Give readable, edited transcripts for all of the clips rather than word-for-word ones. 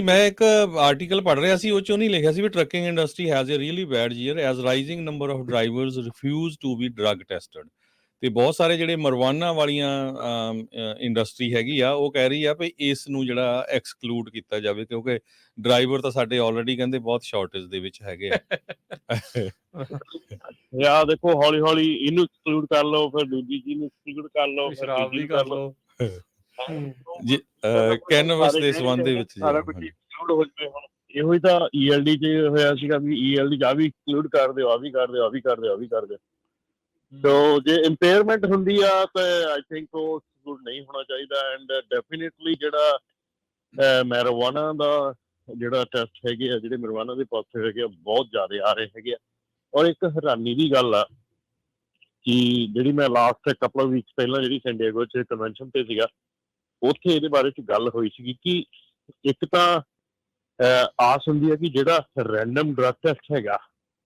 ਮੈਂ ਇੱਕ ਆਰਟੀਕਲ ਪੜ੍ਹ ਰਿਹਾ ਸੀ, ਉਹ 'ਚ ਉਹਨੇ ਲਿਖਿਆ ਸੀ ਵੀ trucking industry has a really bad year as rising number of drivers refuse to be drug tested. ਤੇ ਬਹੁਤ ਸਾਰੇ ਜਿਹੜੇ ਮਰਵਾਨਾ ਵਾਲੀਆਂ ਇੰਡਸਟਰੀ ਹੈਗੀ ਆ, ਉਹ ਕਹਿ ਰਹੀ ਆ ਵੀ ਇਸ ਨੂੰ ਜਿਹੜਾ ਐਕਸਕਲੂਡ ਕੀਤਾ ਜਾਵੇ, ਕਿਉਂਕਿ ਡਰਾਈਵਰ ਤਾਂ ਸਾਡੇ ਆਲਰੇਡੀ ਕਹਿੰਦੇ ਬਹੁਤ ਸ਼ਾਰਟੇਜ ਦੇ ਵਿੱਚ ਹੈਗੇ ਆ। ਯਾ ਦੇਖੋ ਹੌਲੀ ਹੌਲੀ ਇਹਨੂੰ ਐਕਸਕਲੂਡ ਕਰ ਲਓ, ਫਿਰ ਦੂਜੀ ਚੀਜ਼ ਨੂੰ ਐਕਸਕਲੂਡ ਕਰ ਲਓ, ਫਿਰ ਸ਼ਰਾਬ ਤੀਜੀ ਵੀ ਨੂੰ ਕਰ ਕਰ ਲਓ। ਲਓ। ਜੀ ਕੈਨਵਸ ਦੇ ਸੰਬੰਧ ਦੇ ਵਿੱਚ ਸਾਰਾ ਕੁਝ ਐਕਸਕਲੂਡ ਹੋ ਜਾਵੇ। ਹੁਣ ਇਹੋ ਹੀ ਤਾਂ ELD 'ਚ ਹੋਇਆ ਸੀਗਾ ਵੀ ELD 'ਚ ਆ ਵੀ ਐਕਸਕਲੂਡ ਕਰ ਦਿਓ, ਆ ਵੀ ਕਰ ਦਿਓ, ਆ ਵੀ ਕਰ ਦਿਓ, ਆ ਵੀ ਕਰ ਦਿਓ। ਸੋ ਜੇ ਇੰਪੇਅਰਮੈਂਟ ਹੁੰਦੀ ਆ ਤਾਂ ਆਈ ਥਿੰਕ ਉਹ ਐਕਸਕਲੂਡ ਨਹੀਂ ਹੋਣਾ ਚਾਹੀਦਾ। ਐਂਡ ਡੈਫੀਨੇਟਲੀ ਜਿਹੜਾ ਮੈਰੀਜੁਆਨਾ ਦਾ ਜਿਹੜਾ ਟੈਸਟ ਹੈਗੇ ਆ, ਜਿਹੜੇ ਮੈਰੀਜੁਆਨਾ ਦੇ ਪੌਦੇ ਹੈਗੇ ਆ, ਬਹੁਤ ਜ਼ਿਆਦਾ ਆ ਰਹੇ ਹੈਗੇ ਆ। ਔਰ ਇੱਕ ਹੈਰਾਨੀ ਦੀ ਗੱਲ ਆ ਕਿ ਜਿਹੜੀ ਮੈਂ ਲਾਸਟ ਕਪਲ ਆਫ ਵੀਕਸ ਪਹਿਲਾਂ ਜਿਹੜੀ ਸੈਨ ਡਿਏਗੋ 'ਚ ਕਨਵੈਨਸ਼ਨ ਤੇ ਸੀਗਾ, ਉੱਥੇ ਇਹਦੇ ਬਾਰੇ 'ਚ ਗੱਲ ਹੋਈ ਸੀਗੀ ਕਿ ਇੱਕ ਤਾਂ ਆਸ ਹੁੰਦੀ ਹੈ ਕਿ ਜਿਹੜਾ ਰੈਂਡਮ ਡਰੱਗ ਟੈਸਟ ਹੈਗਾ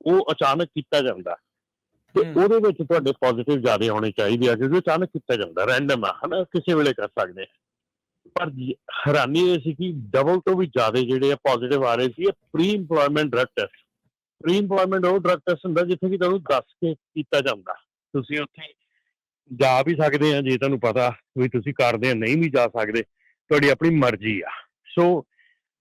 ਉਹ ਅਚਾਨਕ ਕੀਤਾ ਜਾਂਦਾ, ਤੇ ਉਹਦੇ ਵਿੱਚ ਤੁਹਾਡੇ ਪੋਜ਼ਿਟਿਵ ਜ਼ਿਆਦਾ ਆਉਣੇ ਚਾਹੀਦੇ ਆ, ਕਿਉਂਕਿ ਅਚਾਨਕ ਕੀਤਾ ਜਾਂਦਾ, ਰੈਂਡਮ ਆ, ਹਨਾ, ਕਿਸੇ ਵੇਲੇ ਕਰ ਸਕਦੇ ਆ। ਪਰ ਹੈਰਾਨੀ ਇਹ ਸੀ ਕਿ ਡਬਲ ਤੋਂ ਵੀ ਜ਼ਿਆਦਾ ਜਿਹੜੇ ਆ ਪੋਜ਼ਿਟਿਵ ਆ ਰਹੇ ਸੀ pre employment drug test. Pre employment ਉਹ ਡਰੱਗ ਟੈਸਟ ਹੁੰਦਾ ਜਿੱਥੇ ਕਿ ਤੁਹਾਨੂੰ ਦੱਸ ਕੇ ਕੀਤਾ ਜਾਂਦਾ, ਤੁਸੀਂ ਉੱਥੇ ਜਾ ਵੀ ਸਕਦੇ ਆ ਜੇ ਤੁਹਾਨੂੰ ਪਤਾ ਵੀ ਤੁਸੀਂ ਕਰਦੇ ਆ, ਨਹੀਂ ਵੀ ਜਾ ਸਕਦੇ, ਤੁਹਾਡੀ ਆਪਣੀ ਮਰਜ਼ੀ ਆ। ਸੋ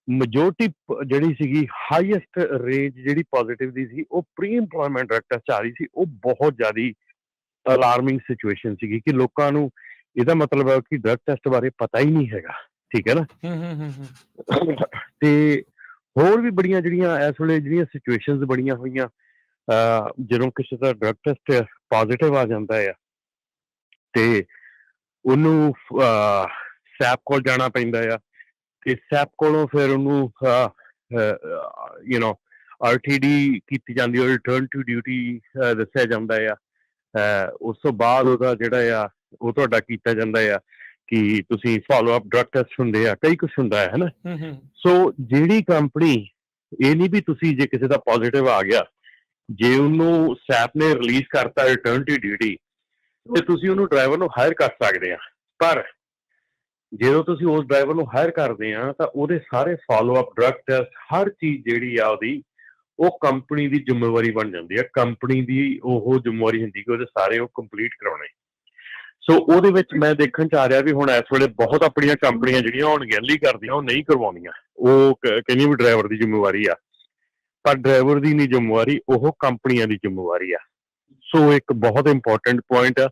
ਮੈਜੋਰਟੀ ਜਿਹੜੀ ਸੀਗੀ ਹਾਈਐਸਟ ਰੇਂਜ ਜਿਹੜੀ ਪੋਜ਼ਿਟਿਵ ਦੀ ਸੀ, ਉਹ ਪ੍ਰੀ ਇੰਪਲੋਇਮੈਂਟ ਡਰੱਗ ਟੈਸਟ ਆ ਰਹੀ ਸੀ। ਉਹ ਬਹੁਤ ਜ਼ਿਆਦਾ ਅਲਾਰਮਿੰਗ ਸਿਚੁਏਸ਼ਨ ਸੀਗੀ ਕਿ ਲੋਕਾਂ ਨੂੰ ਇਹਦਾ ਮਤਲਬ ਹੈ ਕਿ ਡਰੱਗ ਟੈਸਟ ਬਾਰੇ ਪਤਾ ਹੀ ਨਹੀਂ ਹੈਗਾ, ਠੀਕ ਹੈ ਨਾ। ਤੇ ਹੋਰ ਵੀ ਬੜੀਆਂ ਜਿਹੜੀਆਂ ਇਸ ਵੇਲੇ ਜਿਹੜੀਆਂ ਸਿਚੁਏਸ਼ਨਸ ਬਣੀਆਂ ਹੋਈਆਂ, ਜਦੋਂ ਕਿਸੇ ਦਾ ਡਰੱਗ ਟੈਸਟ ਪੋਜ਼ਿਟਿਵ ਆ ਜਾਂਦਾ ਆ ਤੇ ਉਹਨੂੰ ਸੈਪ ਕੋਲ ਜਾਣਾ ਪੈਂਦਾ ਆ, ਤੇ ਸੈਪ ਕੋਲੋਂ ਫਿਰ ਉਹਨੂੰ RTD ਕੀਤੀ ਜਾਂਦੀ, ਉਹ ਰਿਟਰਨ ਟੂ ਡਿਊਟੀ ਦੱਸਿਆ ਜਾਂਦਾ ਆ। ਉਸ ਤੋਂ ਬਾਅਦ ਉਹਦਾ ਜਿਹੜਾ ਆ ਉਹ ਤੁਹਾਡਾ ਕੀਤਾ ਜਾਂਦਾ ਆ ਕਿ ਤੁਸੀਂ ਫਾਲੋ ਅਪ ਡਰੱਗ ਟੈਸਟ ਹੁੰਦੇ ਆ, ਕਈ ਕੁਛ ਹੁੰਦਾ ਹੈ, ਹਨਾ। ਸੋ ਜਿਹੜੀ ਕੰਪਨੀ, ਇਹ ਨਹੀਂ ਵੀ ਤੁਸੀਂ ਜੇ ਕਿਸੇ ਦਾ ਪੋਜ਼ਿਟਿਵ ਆ ਗਿਆ, ਜੇ ਉਹਨੂੰ ਸੈਪ ਨੇ ਰਿਲੀਜ਼ ਕਰਤਾ ਰਿਟਰਨ ਟੂ ਡਿਊਟੀ, ਤੇ ਤੁਸੀਂ ਉਹਨੂੰ ਡਰਾਈਵਰ ਨੂੰ ਹਾਇਰ ਕਰ ਸਕਦੇ ਆ। ਪਰ ਜਦੋਂ ਤੁਸੀਂ ਉਸ ਡਰਾਈਵਰ ਨੂੰ ਹਾਇਰ ਕਰਦੇ ਆ ਤਾਂ ਉਹਦੇ ਸਾਰੇ ਫਾਲੋ ਅਪ ਡਰੱਗ ਟੈਸਟ, ਹਰ ਚੀਜ਼ ਜਿਹੜੀ ਆ ਉਹਦੀ, ਉਹ ਕੰਪਨੀ ਦੀ ਜ਼ਿੰਮੇਵਾਰੀ ਬਣ ਜਾਂਦੀ ਹੈ। ਕੰਪਨੀ ਦੀ ਉਹ ਜ਼ਿੰਮੇਵਾਰੀ ਹੁੰਦੀ ਕਿ ਉਹਦੇ ਸਾਰੇ ਉਹ ਕੰਪਲੀਟ ਕਰਾਉਣੇ। ਸੋ ਉਹਦੇ ਵਿੱਚ ਮੈਂ ਦੇਖਣ 'ਚ ਆ ਰਿਹਾ ਵੀ ਹੁਣ ਇਸ ਵੇਲੇ ਬਹੁਤ ਆਪਣੀਆਂ ਕੰਪਨੀਆਂ ਜਿਹੜੀਆਂ ਹੁਣ ਅਣਗਹਿਲੀ ਕਰਦੀਆਂ, ਉਹ ਨਹੀਂ ਕਰਵਾਉਂਦੀਆਂ, ਉਹ ਕਹਿੰਦੀਆਂ ਵੀ ਡਰਾਈਵਰ ਦੀ ਜ਼ਿੰਮੇਵਾਰੀ ਆ। ਪਰ ਡਰਾਈਵਰ ਦੀ ਨਹੀਂ ਜ਼ਿੰਮੇਵਾਰੀ, ਉਹ ਕੰਪਨੀਆਂ ਦੀ ਜ਼ਿੰਮੇਵਾਰੀ ਆ। ਸੋ ਇੱਕ ਬਹੁਤ ਇੰਪੋਰਟੈਂਟ ਪੁਆਇੰਟ ਆ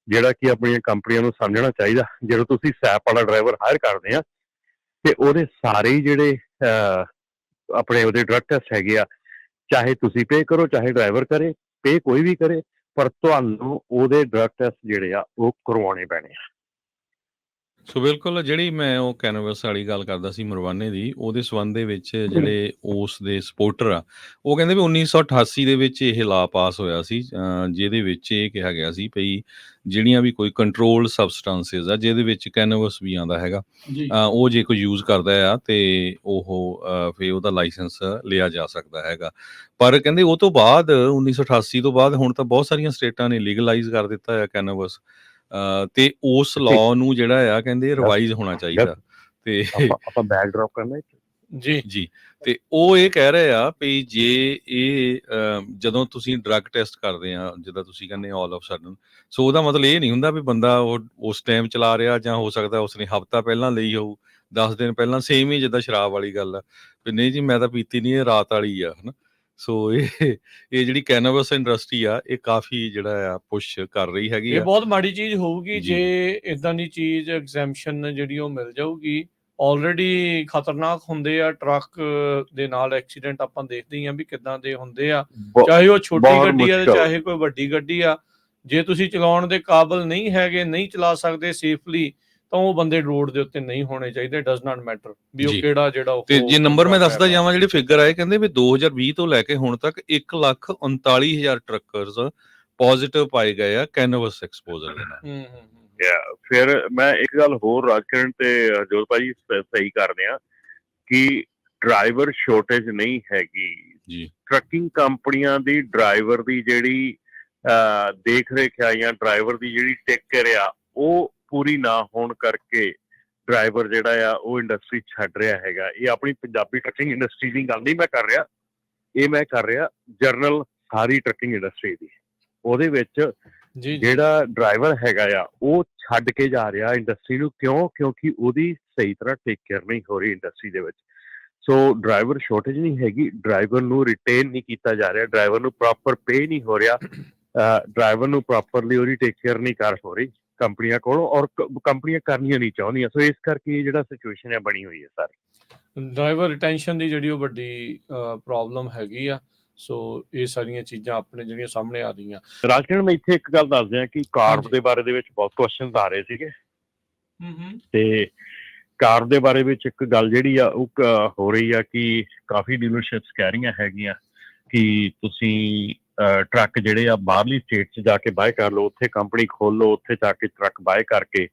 ਜਿਹੜਾ ਕਿ ਆਪਣੀਆਂ ਕੰਪਨੀਆਂ ਨੂੰ ਸਮਝਣਾ ਚਾਹੀਦਾ। ਜਦੋਂ ਤੁਸੀਂ ਸੈਪ ਵਾਲਾ ਡਰਾਈਵਰ ਹਾਇਰ ਕਰਦੇ ਆ ਤੇ ਉਹਦੇ ਸਾਰੇ ਹੀ ਜਿਹੜੇ ਆਪਣੇ ਉਹਦੇ ਡਰੱਗ ਟੈਸਟ ਹੈਗੇ ਆ, ਚਾਹੇ ਤੁਸੀਂ ਪੇ ਕਰੋ ਚਾਹੇ ਡਰਾਈਵਰ ਕਰੇ, ਪੇ ਕੋਈ ਵੀ ਕਰੇ, ਪਰ ਤੁਹਾਨੂੰ ਉਹਦੇ ਡਰੱਗ ਟੈਸਟ ਜਿਹੜੇ ਆ ਉਹ ਕਰਵਾਉਣੇ ਪੈਣੇ ਆ। ਸੋ ਬਿਲਕੁਲ, ਜਿਹੜੀ ਮੈਂ ਉਹ ਕੈਨਵਸ ਵਾਲੀ ਗੱਲ ਕਰਦਾ ਸੀ ਮਰਵਾਨੇ ਦੀ, ਉਹਦੇ ਸੰਬੰਧ ਦੇ ਵਿੱਚ ਜਿਹੜੇ ਉਸ ਦੇ ਸਪੋਰਟਰ ਆ, ਉਹ ਕਹਿੰਦੇ ਵੀ 1988 ਦੇ ਵਿੱਚ ਇਹ ਲਾ ਪਾਸ ਹੋਇਆ ਸੀ, ਜਿਹਦੇ ਵਿੱਚ ਇਹ ਕਿਹਾ ਗਿਆ ਸੀ ਵੀ ਜਿਹੜੀਆਂ ਵੀ ਕੋਈ ਕੰਟਰੋਲ ਸਬਸਟੈਂਸਿਸ ਆ ਜਿਹਦੇ ਵਿੱਚ ਕੈਨਵਸ ਵੀ ਆਉਂਦਾ ਹੈਗਾ, ਉਹ ਜੇ ਕੋਈ ਯੂਜ਼ ਕਰਦਾ ਆ ਤੇ ਉਹ ਫਿਰ ਉਹਦਾ ਲਾਇਸੈਂਸ ਲਿਆ ਜਾ ਸਕਦਾ ਹੈਗਾ। ਪਰ ਕਹਿੰਦੇ ਉਹ ਤੋਂ ਬਾਅਦ 1988 ਤੋਂ ਬਾਅਦ ਹੁਣ ਤਾਂ ਬਹੁਤ ਸਾਰੀਆਂ ਸਟੇਟਾਂ ਨੇ ਲੀਗਲਾਈਜ਼ ਕਰ ਦਿੱਤਾ ਹੈ ਕੈਨਵਸ, ਤੇ ਉਸ ਲਾਅ ਨੂੰ ਜਿਹੜਾ ਆ ਕਹਿੰਦੇ ਰਿਵਾਈਜ਼ ਹੋਣਾ ਚਾਹੀਦਾ। ਤੇ ਆਪਾਂ ਬੈਕ ਡ੍ਰੌਪ ਕਰਨਾ ਜੀ, ਤੇ ਉਹ ਇਹ ਕਹਿ ਰਹੇ ਆ ਵੀ ਜੇ ਇਹ ਜਦੋਂ ਤੁਸੀਂ ਡਰੱਗ ਟੈਸਟ ਕਰਦੇ ਆ, ਜਿੱਦਾਂ ਤੁਸੀਂ ਕਹਿੰਦੇ ਆਲ ਆਫ ਸਡਨ, ਸੋ ਉਹਦਾ ਮਤਲਬ ਇਹ ਨਹੀਂ ਹੁੰਦਾ ਵੀ ਬੰਦਾ ਉਹ ਉਸ ਟਾਈਮ ਚਲਾ ਰਿਹਾ, ਜਾਂ ਹੋ ਸਕਦਾ ਉਸਨੇ ਹਫ਼ਤਾ ਪਹਿਲਾਂ ਲਈ ਹੋਊ, 10 ਦਿਨ ਪਹਿਲਾਂ, ਸੇਮ ਹੀ ਜਿੱਦਾਂ ਸ਼ਰਾਬ ਵਾਲੀ ਗੱਲ ਆ ਵੀ ਨਹੀਂ ਜੀ ਮੈਂ ਤਾਂ ਪੀਤੀ ਨਹੀਂ, ਇਹ ਰਾਤ ਵਾਲੀ ਆ, ਹਨਾ। ਸੋ ਇਹ ਜਿਹੜੀ ਕੈਨਵਸ ਇੰਡਸਟਰੀ ਆ, ਇਹ ਕਾਫੀ ਜਿਹੜਾ ਆ ਪੁਸ਼ ਕਰ ਰਹੀ ਹੈਗੀ ਇਹ ਆ। ਬਹੁਤ ਮਾੜੀ ਚੀਜ਼ ਹੋਊਗੀ ਜੇ ਇਦਾਂ ਦੀ ਚੀਜ਼ ਐਗਜ਼ੈਂਪਸ਼ਨ ਜਿਹੜੀ ਉਹ ਮਿਲ ਜਾਊਗੀ। ਆਲਰੇਡੀ ਖਤਰਨਾਕ ਹੁੰਦੇ ਆ ਟਰੱਕ ਦੇ ਨਾਲ ਐਕਸੀਡੈਂਟ, ਆਪਾਂ ਦੇਖਦੇ ਹੀ ਆ ਵੀ ਕਿੱਦਾਂ ਦੇ ਹੁੰਦੇ ਆ, ਚਾਹੇ ਉਹ ਛੋਟੀ ਗੱਡੀ ਆ ਤੇ ਚਾਹੇ ਕੋਈ ਵੱਡੀ ਗੱਡੀ ਆ। ਜੇ ਤੁਸੀਂ ਚਲਾਉਣ ਦੇ ਕਾਬਲ ਨਹੀਂ ਹੈਗੇ, ਨਹੀਂ ਚਲਾ ਸਕਦੇ ਸੇਫਲੀ, ਤਾਂ ਉਹ ਬੰਦੇ ਰੋਡ ਦੇ ਉੱਤੇ ਨਹੀਂ ਹੋਣੇ ਚਾਹੀਦੇ। ਡਜ਼ ਨਾਟ ਮੈਟਰ ਵੀ ਉਹ ਕਿਹੜਾ ਜਿਹੜਾ। ਤੇ ਜੇ ਨੰਬਰ ਮੈਂ ਦੱਸਦਾ ਜਾਵਾਂ, ਜਿਹੜੇ ਫਿਗਰ ਆਏ, ਕਹਿੰਦੇ ਵੀ 2020 ਤੋਂ ਲੈ ਕੇ ਹੁਣ ਤੱਕ 1,39,000 ਟਰੱਕਰਸ ਪੋਜ਼ਿਟਿਵ ਪਾਏ ਗਏ ਆ ਕੈਨਵਸ ਐਕਸਪੋਜ਼ਰ ਦੇ ਨਾਲ। ਫਿਰ ਮੈਂ ਇੱਕ ਗੱਲ ਹੋਰ ਰਾਜਕਿਰਨ ਤੇ ਜੋਤ ਭਾਜੀ ਸਹੀ ਕਰਦੇ ਆ ਕਿ ਡਰਾਈਵਰ ਸ਼ੋਰਟੇਜ ਨਹੀਂ ਹੈਗੀ ਜੀ। ਟਰੱਕਿੰਗ ਕੰਪਨੀਆਂ ਦੀ ਡਰਾਈਵਰ ਦੀ ਜਿਹੜੀ ਦੇਖ ਰੇਖ ਆ ਜਾਂ ਡਰਾਈਵਰ ਦੀ ਜਿਹੜੀ ਟੇਕ ਕੇਅਰ ਆ, ਉਹ ਪੂਰੀ ਨਾ ਹੋਣ ਕਰਕੇ ਡਰਾਈਵਰ ਜਿਹੜਾ ਆ ਉਹ ਇੰਡਸਟਰੀ ਛੱਡ ਰਿਹਾ ਹੈਗਾ। ਇਹ ਆਪਣੀ ਪੰਜਾਬੀ ਟਰੱਕਿੰਗ ਇੰਡਸਟਰੀ ਦੀ ਗੱਲ ਨਹੀਂ ਮੈਂ ਕਰ ਰਿਹਾ, ਇਹ ਮੈਂ ਕਰ ਰਿਹਾ ਜਨਰਲ ਸਾਰੀ ਟਰੱਕਿੰਗ ਇੰਡਸਟਰੀ ਦੀ। ਉਹਦੇ ਵਿੱਚ ਜਿਹੜਾ ਡਰਾਈਵਰ ਹੈਗਾ ਆ ਉਹ ਛੱਡ ਕੇ ਜਾ ਰਿਹਾ ਇੰਡਸਟਰੀ ਨੂੰ। ਕਿਉਂ? ਕਿਉਂਕਿ ਉਹਦੀ ਸਹੀ ਤਰ੍ਹਾਂ ਟੇਕ ਕੇਅਰ ਨਹੀਂ ਹੋ ਰਹੀ ਇੰਡਸਟਰੀ ਦੇ ਵਿੱਚ। ਸੋ ਡਰਾਈਵਰ ਸ਼ੋਰਟੇਜ ਨਹੀਂ ਹੈਗੀ, ਡਰਾਈਵਰ ਨੂੰ ਰਿਟੇਨ ਨਹੀਂ ਕੀਤਾ ਜਾ ਰਿਹਾ, ਡਰਾਈਵਰ ਨੂੰ ਪ੍ਰੋਪਰ ਪੇ ਨਹੀਂ ਹੋ ਰਿਹਾ, ਡਰਾਈਵਰ ਨੂੰ ਪ੍ਰੋਪਰਲੀ ਉਹਦੀ ਟੇਕ ਕੇਅਰ ਨਹੀਂ ਕਰ ਹੋ ਰਹੀ ਕੰਪਨੀਆਂ ਕੋਲੋਂ, ਔਰ ਕੰਪਨੀਆਂ ਕਰਨੀਆਂ ਨਹੀਂ ਚਾਹੁੰਦੀਆਂ। ਸੋ ਇਸ ਕਰਕੇ ਜਿਹੜਾ ਸਿਚੁਏਸ਼ਨ ਹੈ ਬਣੀ ਹੋਈ ਹੈ ਸਾਰੀ। ਡਰਾਈਵਰ ਰਿਟੈਂਸ਼ਨ ਦੀ ਜਿਹੜੀ ਉਹ ਵੱਡੀ ਪ੍ਰੋਬਲਮ ਹੈਗੀ ਆ। ਸੋ ਇਹ ਸਾਰੀਆਂ ਚੀਜ਼ਾਂ ਆਪਣੇ ਜਿਹੜੀਆਂ ਸਾਹਮਣੇ ਆ ਰਹੀਆਂ। ਰਾਜਕਿਰਨ, ਮੈਂ ਇੱਥੇ ਇੱਕ ਗੱਲ ਦੱਸਦੇ ਹਾਂ ਕਿ ਕਾਰਬ ਦੇ ਬਾਰੇ ਦੇ ਵਿੱਚ ਬਹੁਤ ਕੁਐਸਚਨਸ ਆ ਰਹੇ ਸੀਗੇ, ਤੇ ਕਾਰਬ ਦੇ ਬਾਰੇ ਵਿੱਚ ਇੱਕ ਗੱਲ ਜਿਹੜੀ ਆ ਉਹ ਹੋ ਰਹੀ ਆ ਕਿ ਕਾਫੀ ਡੀਲਰਸ਼ਿਪਸ ਕਹਿ ਰਹੀਆਂ ਹੈਗੀਆਂ ਕਿ ਤੁਸੀਂ ਟਰੱਕ ਜਿਹੜੇ ਆ ਬਾਹਰਲੀ ਸਟੇਟ 'ਚ ਜਾ ਕੇ ਬਾਏ ਕਰ ਲਓ, ਉੱਥੇ ਕੰਪਨੀ ਖੋਲ ਲਓ, ਉੱਥੇ ਜਾ ਕੇ ਟਰੱਕ ਬਾਏ ਕਰਕੇ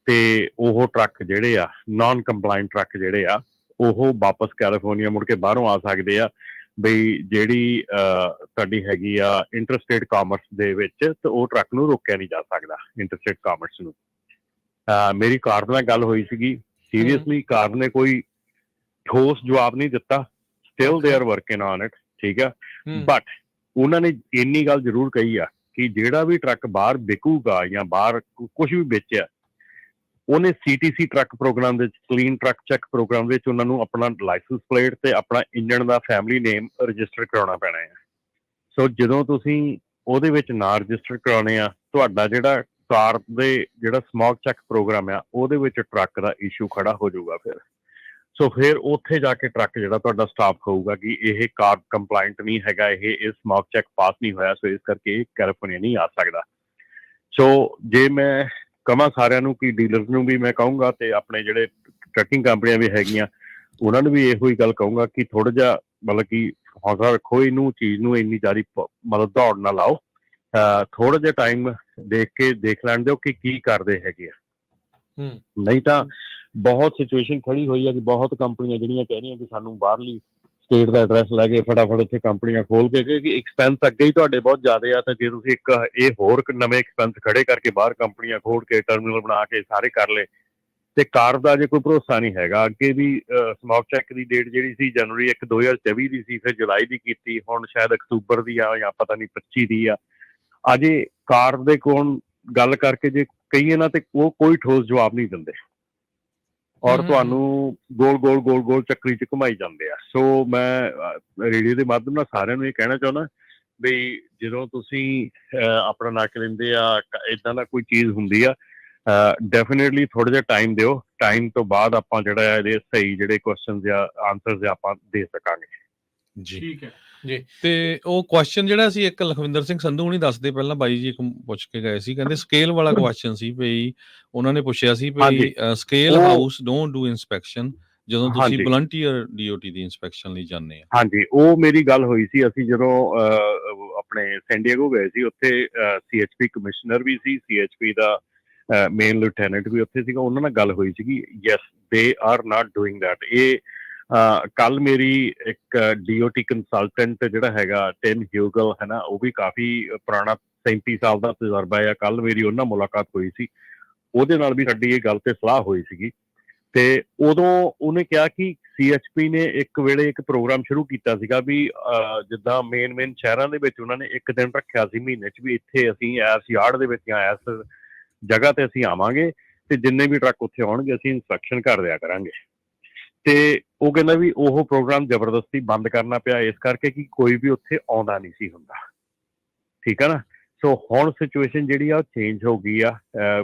ਤੇ ਉਹ ਟਰੱਕ ਜਿਹੜੇ ਆ ਨਾਨ ਕੰਪਲਾਇੰਟ ਟਰੱਕ ਜਿਹੜੇ ਆ ਉਹ ਵਾਪਸ ਕੈਲੀਫੋਰਨੀਆ ਮੁੜ ਕੇ ਬਾਹਰੋਂ ਆ ਸਕਦੇ ਆ। ਬਈ ਜਿਹੜੀ ਤੁਹਾਡੀ ਹੈਗੀ ਆ ਇੰਟਰਸਟੇਟ ਕਾਮਰਸ ਦੇ ਵਿੱਚ, ਤੇ ਉਹ ਟਰੱਕ ਨੂੰ ਰੋਕਿਆ ਨਹੀਂ ਜਾ ਸਕਦਾ ਇੰਟਰਸਟੇਟ ਕਾਮਰਸ ਨੂੰ। ਮੇਰੀ ਕਾਰਬ ਨਾਲ ਗੱਲ ਹੋਈ ਸੀਗੀ, ਸੀਰੀਅਸਲੀ ਕਾਰਬ ਨੇ ਕੋਈ ਠੋਸ ਜਵਾਬ ਨਹੀਂ ਦਿੱਤਾ। Still they are working on it, ਠੀਕ ਆ। ਬਟ ਉਹਨਾਂ ਨੇ ਇੰਨੀ ਗੱਲ ਜ਼ਰੂਰ ਕਹੀ ਆ ਕਿ ਜਿਹੜਾ ਵੀ ਟਰੱਕ ਬਾਹਰ ਵਿਕੂਗਾ ਜਾਂ ਬਾਹਰ ਕੁਝ ਵੀ ਵੇਚਿਆ, ਉਹਨੇ CTC ਟਰੱਕ ਪ੍ਰੋਗਰਾਮ ਵਿੱਚ, ਕਲੀਨ ਟਰੱਕ ਚੈੱਕ ਪ੍ਰੋਗਰਾਮ ਵਿੱਚ ਉਹਨਾਂ ਨੂੰ ਆਪਣਾ ਲਾਇਸੈਂਸ ਪਲੇਟ ਤੇ ਆਪਣਾ ਇੰਜਣ ਦਾ ਫੈਮਿਲੀ ਨੇਮ ਰਜਿਸਟਰ ਕਰਾਉਣਾ ਪੈਣਾ ਹੈ। ਸੋ ਜਦੋਂ ਤੁਸੀਂ ਉਹਦੇ ਵਿੱਚ ਨਾਂ ਰਜਿਸਟਰ ਕਰਾਉਣੇ ਆ, ਤੁਹਾਡਾ ਜਿਹੜਾ ਕਾਰ ਦੇ ਜਿਹੜਾ ਸਮੋਕ ਚੈੱਕ ਪ੍ਰੋਗਰਾਮ ਆ ਉਹਦੇ ਵਿੱਚ ਟਰੱਕ ਦਾ ਇਸ਼ੂ ਖੜਾ ਹੋ ਜਾਊਗਾ ਫਿਰ। ਸੋ ਫਿਰ ਉੱਥੇ ਜਾ ਕੇ ਟਰੱਕ ਜਿਹੜਾ ਤੁਹਾਡਾ ਸਟਾਪ ਹੋਊਗਾ ਕਿ ਇਹ ਕਾਰ ਕੰਪਲਾਇੰਟ ਨਹੀਂ ਹੈਗਾ, ਇਹ ਸਮੋਕ ਚੈੱਕ ਪਾਸ ਨਹੀਂ ਹੋਇਆ, ਸੋ ਇਸ ਕਰਕੇ ਇਹ ਕੈਲੀਫੋਰਨੀਆ ਨਹੀਂ ਆ ਸਕਦਾ। ਸੋ ਜੇ ਮੈਂ ਕਹਾਂ ਸਾਰਿਆਂ ਨੂੰ ਕਿ ਡੀਲਰਸ ਨੂੰ ਵੀ ਮੈਂ ਕਹੂੰਗਾ ਤੇ ਆਪਣੇ ਜਿਹੜੇ ਟਰੱਕਿੰਗ ਕੰਪਨੀਆਂ ਵੀ ਹੈਗੀਆਂ ਉਹਨਾਂ ਨੂੰ ਵੀ ਇਹੋ ਹੀ ਗੱਲ ਕਹੂੰਗਾ ਕਿ ਥੋੜ੍ਹਾ ਜਿਹਾ ਮਤਲਬ ਕਿ ਹੌਸਲਾ ਰੱਖੋ, ਇਹਨੂੰ ਚੀਜ਼ ਨੂੰ ਇੰਨੀ ਜ਼ਿਆਦਾ ਮਤਲਬ ਦੌੜ ਨਾ ਲਾਓ। ਥੋੜ੍ਹਾ ਜਿਹਾ ਟਾਈਮ ਦੇਖ ਲੈਣ ਦਿਓ ਕਿ ਕੀ ਕਰਦੇ ਹੈਗੇ ਆ। ਨਹੀਂ ਤਾਂ ਬਹੁਤ ਸਿਚੁਏਸ਼ਨ ਖੜੀ ਹੋਈ ਹੈ ਕਿ ਬਹੁਤ ਕੰਪਨੀਆਂ ਜਿਹੜੀਆਂ ਕਹਿ ਰਹੀਆਂ ਕਿ ਸਾਨੂੰ ਬਾਹਰਲੀ ਸਟੇਟ ਦਾ ਐਡਰੈਸ ਲੈ ਕੇ ਫਟਾਫਟ ਇੱਥੇ ਕੰਪਨੀਆਂ ਖੋਲ ਕੇ, ਕਿਉਂਕਿ ਐਕਸਪੈਂਸ ਅੱਗੇ ਹੀ ਤੁਹਾਡੇ ਬਹੁਤ ਜ਼ਿਆਦਾ ਆ। ਤਾਂ ਜੇ ਤੁਸੀਂ ਇੱਕ ਇਹ ਹੋਰ ਨਵੇਂ ਐਕਸਪੈਂਸ ਖੜੇ ਕਰਕੇ ਬਾਹਰ ਕੰਪਨੀਆਂ ਖੋਲ ਕੇ ਟਰਮੀਨਲ ਬਣਾ ਕੇ ਸਾਰੇ ਕਰ ਲਏ, ਤੇ ਕਾਰ ਦਾ ਜੇ ਕੋਈ ਭਰੋਸਾ ਨਹੀਂ ਹੈਗਾ। ਅੱਗੇ ਵੀ ਸਮੋਕ ਚੈੱਕ ਦੀ ਡੇਟ ਜਿਹੜੀ ਸੀ ਜਨਵਰੀ 1, 2024 ਦੀ ਸੀ, ਫਿਰ ਜੁਲਾਈ ਦੀ ਕੀਤੀ, ਹੁਣ ਸ਼ਾਇਦ ਅਕਤੂਬਰ ਦੀ ਆ ਜਾਂ ਪਤਾ ਨਹੀਂ 25 ਦੀ ਆ। ਅਜੇ ਕਾਰ ਦੇ ਕੋਲ ਗੱਲ ਕਰਕੇ ਜੇ ਕਹੀਏ ਨਾ ਤੇ ਉਹ ਕੋਈ ਠੋਸ ਜਵਾਬ ਨਹੀਂ ਦਿੰਦੇ, ਔਰ ਤੁਹਾਨੂੰ ਗੋਲ ਚੱਕਰੀ 'ਚ ਘੁਮਾਈ ਜਾਂਦੇ ਆ। ਸੋ ਮੈਂ ਰੇਡੀਓ ਦੇ ਮਾਧਿਅਮ ਨਾਲ ਸਾਰਿਆਂ ਨੂੰ ਇਹ ਕਹਿਣਾ ਚਾਹੁੰਦਾ ਵੀ ਜਦੋਂ ਤੁਸੀਂ ਆਪਣਾ ਨੱਕ ਲੈਂਦੇ ਆ, ਇੱਦਾਂ ਦਾ ਕੋਈ ਚੀਜ਼ ਹੁੰਦੀ ਆ, ਡੈਫੀਨੇਟਲੀ ਥੋੜ੍ਹਾ ਜਿਹਾ ਟਾਈਮ ਦਿਓ। ਟਾਈਮ ਤੋਂ ਬਾਅਦ ਆਪਾਂ ਜਿਹੜਾ ਇਹਦੇ ਸਹੀ ਜਿਹੜੇ ਕੁਐਸਚਨਸ ਜਾਂ ਆਨਸਰਸ ਆਪਾਂ ਦੇ ਸਕਾਂਗੇ ਜੀ। ਠੀਕ ਹੈ ਜੀ। ਤੇ ਉਹ ਕੁਐਸਚਨ ਜਿਹੜਾ ਸੀ ਇੱਕ ਲਖਵਿੰਦਰ ਸਿੰਘ ਸੰਧੂ ਹੁਣੀ ਦੱਸਦੇ, ਪਹਿਲਾਂ ਬਾਈ ਜੀ ਇੱਕ ਪੁੱਛ ਕੇ ਗਏ ਸੀ, ਕਹਿੰਦੇ ਸਕੇਲ ਵਾਲਾ ਕੁਐਸਚਨ ਸੀ ਵੀ ਉਹਨਾਂ ਨੇ ਪੁੱਛਿਆ ਸੀ ਵੀ scale house don't do inspection ਜਦੋਂ ਤੁਸੀਂ ਵਲੰਟੀਅਰ DOT ਦੀ ਇਨਸਪੈਕਸ਼ਨ ਲਈ ਜਾਂਦੇ ਆ। ਹਾਂਜੀ, ਉਹ ਮੇਰੀ ਗੱਲ ਹੋਈ ਸੀ। ਅਸੀਂ ਜਦੋਂ ਆਪਣੇ ਸੈਨ ਡਿਏਗੋ ਗਏ ਸੀ, ਉੱਥੇ CHP ਕਮਿਸ਼ਨਰ ਵੀ ਸੀ, CHP ਦਾ ਮੇਨ ਲੈਫਟੀਨੈਂਟ ਵੀ ਉੱਥੇ ਸੀਗਾ, ਉਹਨਾਂ ਨਾਲ ਗੱਲ ਹੋਈ ਸੀਗੀ। Yes, they are not doing that. ਇਹ ਕੱਲ ਮੇਰੀ ਇੱਕ DOT ਕੰਸਲਟੈਂਟ ਜਿਹੜਾ ਹੈਗਾ ਟਿਮ ਹਿਊਗਲ ਹੈ ਨਾ, ਉਹ ਵੀ ਕਾਫੀ ਪੁਰਾਣਾ 37 ਸਾਲ ਦਾ ਤਜਰਬਾ ਆ। ਕੱਲ ਮੇਰੀ ਉਹਨਾਂ ਮੁਲਾਕਾਤ ਹੋਈ ਸੀ, ਉਹਦੇ ਨਾਲ ਵੀ ਸਾਡੀ ਇਹ ਗੱਲ ਤੇ ਸਲਾਹ ਹੋਈ ਸੀਗੀ। ਤੇ ਉਦੋਂ ਉਹਨੇ ਕਿਹਾ ਕਿ CHP ਨੇ ਇੱਕ ਵੇਲੇ ਇੱਕ ਪ੍ਰੋਗਰਾਮ ਸ਼ੁਰੂ ਕੀਤਾ ਸੀਗਾ ਵੀ ਜਿੱਦਾਂ ਮੇਨ ਸ਼ਹਿਰਾਂ ਦੇ ਵਿੱਚ ਉਹਨਾਂ ਨੇ ਇੱਕ ਦਿਨ ਰੱਖਿਆ ਸੀ ਮਹੀਨੇ 'ਚ ਵੀ ਇੱਥੇ ਅਸੀਂ ਇਸ ਯਾਰਡ ਦੇ ਵਿੱਚ ਜਾਂ ਇਸ ਜਗ੍ਹਾ ਤੇ ਅਸੀਂ ਆਵਾਂਗੇ ਤੇ ਜਿੰਨੇ ਵੀ ਟਰੱਕ ਉੱਥੇ ਆਉਣਗੇ ਅਸੀਂ ਇਨਸਪੈਕਸ਼ਨ ਕਰ ਦਿਆ ਕਰਾਂਗੇ। ਤੇ ਉਹ ਕਹਿੰਦਾ ਵੀ ਉਹ ਪ੍ਰੋਗਰਾਮ ਜ਼ਬਰਦਸਤੀ ਬੰਦ ਕਰਨਾ ਪਿਆ ਇਸ ਕਰਕੇ ਕਿ ਕੋਈ ਵੀ ਉੱਥੇ ਆਉਂਦਾ ਨਹੀਂ ਸੀ ਹੁੰਦਾ, ਠੀਕ ਹੈ ਨਾ। ਸੋ ਹੁਣ ਸਿਚੁਏਸ਼ਨ ਜਿਹੜੀ ਆ ਉਹ ਚੇਂਜ ਹੋ ਗਈ ਆ,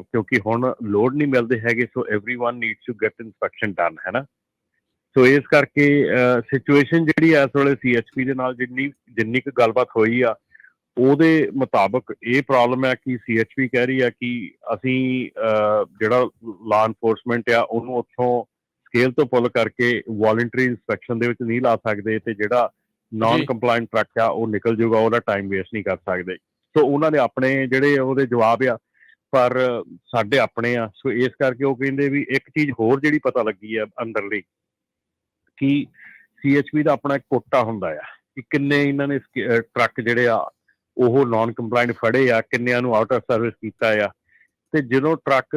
ਕਿਉਂਕਿ ਹੁਣ ਲੋਡ ਨਹੀਂ ਮਿਲਦੇ ਹੈਗੇ। So everyone needs to get inspection done, ਹੈ ਨਾ। ਸੋ ਇਸ ਕਰਕੇ ਸਿਚੁਏਸ਼ਨ ਜਿਹੜੀ ਇਸ ਵੇਲੇ CHP ਦੇ ਨਾਲ ਜਿੰਨੀ ਕੁ ਗੱਲਬਾਤ ਹੋਈ ਆ, ਉਹਦੇ ਮੁਤਾਬਕ ਇਹ ਪ੍ਰੋਬਲਮ ਹੈ ਕਿ CHP ਕਹਿ ਰਹੀ ਆ ਕਿ ਅਸੀਂ ਜਿਹੜਾ ਲਾਅ ਇਨਫੋਰਸਮੈਂਟ ਆ ਉਹਨੂੰ ਉੱਥੋਂ ਸਕੇਲ ਤੋਂ ਪੁੱਲ ਕਰਕੇ ਵੋਲੰਟਰੀ ਇਨਸਪੈਕਸ਼ਨ ਦੇ ਵਿੱਚ ਨਹੀਂ ਲਾ ਸਕਦੇ, ਤੇ ਜਿਹੜਾ ਨਾਨ ਕੰਪਲਾਇੰਟ ਟਰੱਕ ਆ ਉਹ ਨਿਕਲ ਜਾਊਗਾ, ਉਹਦਾ ਟਾਈਮ ਵੇਸਟ ਨਹੀਂ ਕਰ ਸਕਦੇ। ਸੋ ਉਹਨਾਂ ਦੇ ਆਪਣੇ ਜਿਹੜੇ ਉਹਦੇ ਜਵਾਬ ਆ, ਪਰ ਸਾਡੇ ਆਪਣੇ ਆ। ਸੋ ਇਸ ਕਰਕੇ ਉਹ ਕਹਿੰਦੇ ਵੀ ਇੱਕ ਚੀਜ਼ ਹੋਰ ਜਿਹੜੀ ਪਤਾ ਲੱਗੀ ਆ ਅੰਦਰਲੀ, ਕਿ CHP ਦਾ ਆਪਣਾ ਇੱਕ ਕੋਟਾ ਹੁੰਦਾ ਆ ਕਿ ਕਿੰਨੇ ਇਹਨਾਂ ਨੇ ਟਰੱਕ ਜਿਹੜੇ ਆ ਉਹ ਨਾਨ ਕੰਪਲਾਇੰਟ ਫੜੇ ਆ, ਕਿੰਨਿਆਂ ਨੂੰ ਆਊਟ ਆਫ ਸਰਵਿਸ ਕੀਤਾ ਆ। ਤੇ ਜਦੋਂ ਟਰੱਕ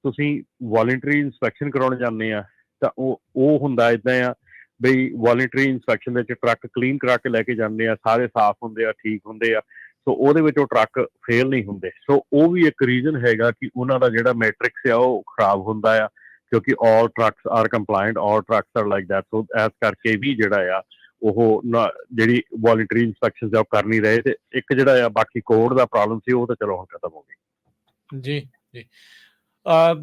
ਤੁਸੀਂ ਵੋਲੰਟਰੀ ਇਨਸਪੈਕਸ਼ਨ ਕਰਾਉਣ ਜਾਂਦੇ ਆ ਤਾਂ ਉਹ ਹੁੰਦਾ ਇਦਾਂ ਆ ਬਈ ਵੋਲੰਟਰੀ ਇਨਸਪੈਕਸ਼ਨ ਦੇ ਵਿੱਚ ਟਰੱਕ ਕਲੀਨ ਕਰਾ ਕੇ ਲੈ ਕੇ ਜਾਂਦੇ ਆ, ਸਾਰੇ ਸਾਫ਼ ਹੁੰਦੇ ਆ, ਠੀਕ ਹੁੰਦੇ ਆ, ਸੋ ਉਹਦੇ ਵਿੱਚ ਉਹ ਟਰੱਕ ਫੇਲ ਨਹੀਂ ਹੁੰਦੇ। ਸੋ ਉਹ ਵੀ ਇੱਕ ਰੀਜ਼ਨ ਹੈਗਾ ਕਿ ਉਹਨਾਂ ਦਾ ਜਿਹੜਾ ਮੈਟ੍ਰਿਕਸ ਆ ਉਹ ਖਰਾਬ ਹੁੰਦਾ ਆ, ਕਿਉਂਕਿ all trucks are compliant, all trucks are like that. So ਇਸ ਕਰਕੇ ਵੀ ਜਿਹੜਾ ਆ ਉਹ ਜਿਹੜੀ ਵੋਲੰਟਰੀ ਇਨਸਪੈਕਸ਼ਨ ਆ ਉਹ ਕਰ ਨਹੀਂ ਰਹੇ। ਤੇ ਇੱਕ ਜਿਹੜਾ ਆ ਬਾਕੀ ਕੋਡ ਦਾ ਪ੍ਰੋਬਲਮ ਸੀ ਉਹ ਤਾਂ ਚਲੋ ਹੁਣ ਖਤਮ ਹੋ ਗਈ। ਜੀ ਜੀ।